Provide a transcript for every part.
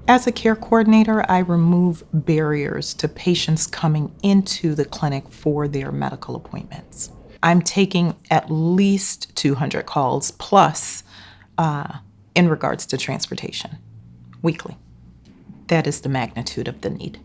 As a care coordinator, I remove barriers to patients coming into the clinic for their medical appointments. I'm taking at least 200 calls plus in regards to transportation weekly. That is the magnitude of the need.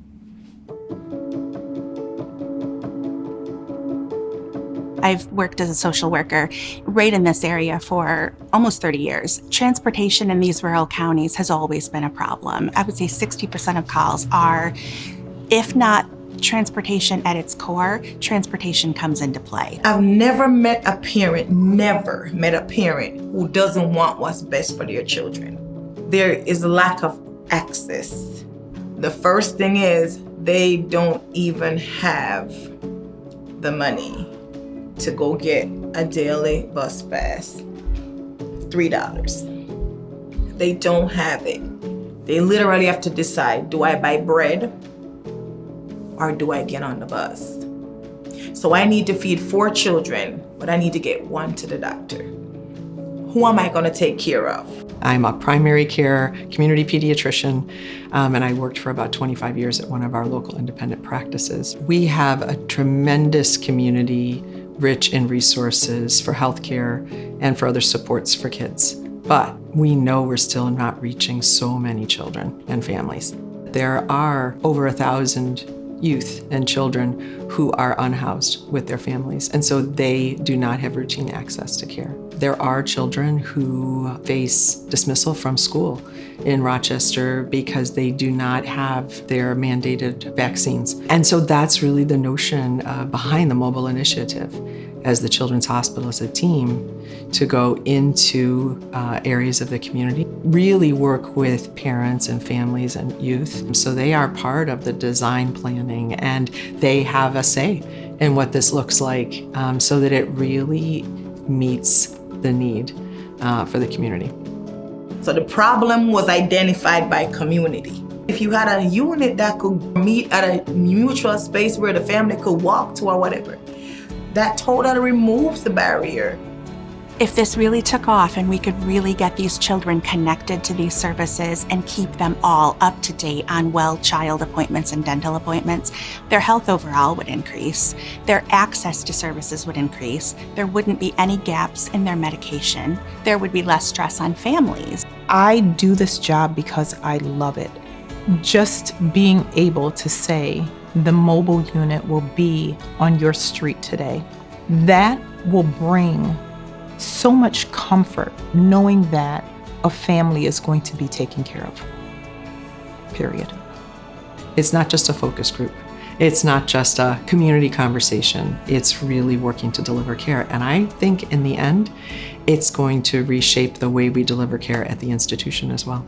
I've worked as a social worker right in this area for almost 30 years. Transportation in these rural counties has always been a problem. I would say 60% of calls are, if not transportation at its core, transportation comes into play. I've never met a parent who doesn't want what's best for their children. There is a lack of access. The first thing is they don't even have the money to go get a daily bus pass, $3. They don't have it. They literally have to decide, do I buy bread or do I get on the bus? So I need to feed 4 children, but I need to get 1 to the doctor. Who am I gonna take care of? I'm a primary care community pediatrician, and I worked for about 25 years at one of our local independent practices. We have a tremendous community rich in resources for healthcare and for other supports for kids. But we know we're still not reaching so many children and families. There are over 1,000 youth and children who are unhoused with their families, and so they do not have routine access to care. There are children who face dismissal from school in Rochester because they do not have their mandated vaccines. And so that's really the notion behind the mobile initiative as the Children's Hospital as a team to go into areas of the community, really work with parents and families and youth. So they are part of the design planning and they have a say in what this looks like so that it really meets the need for the community. So the problem was identified by community. If you had a unit that could meet at a mutual space where the family could walk to or whatever, that totally removes the barrier. If this really took off and we could really get these children connected to these services and keep them all up to date on child appointments and dental appointments, their health overall would increase, their access to services would increase, there wouldn't be any gaps in their medication, there would be less stress on families. I do this job because I love it. Just being able to say the mobile unit will be on your street today, that will bring so much comfort knowing that a family is going to be taken care of, period. It's not just a focus group. It's not just a community conversation. It's really working to deliver care. And I think in the end, it's going to reshape the way we deliver care at the institution as well.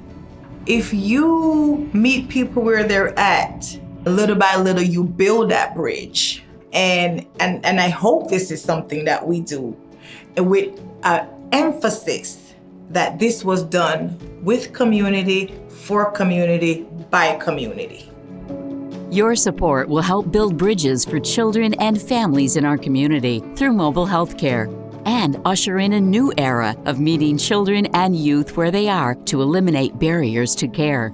If you meet people where they're at, little by little, you build that bridge. And I hope this is something that we do with emphasis that this was done with community, for community, by community. Your support will help build bridges for children and families in our community through mobile health care and usher in a new era of meeting children and youth where they are to eliminate barriers to care.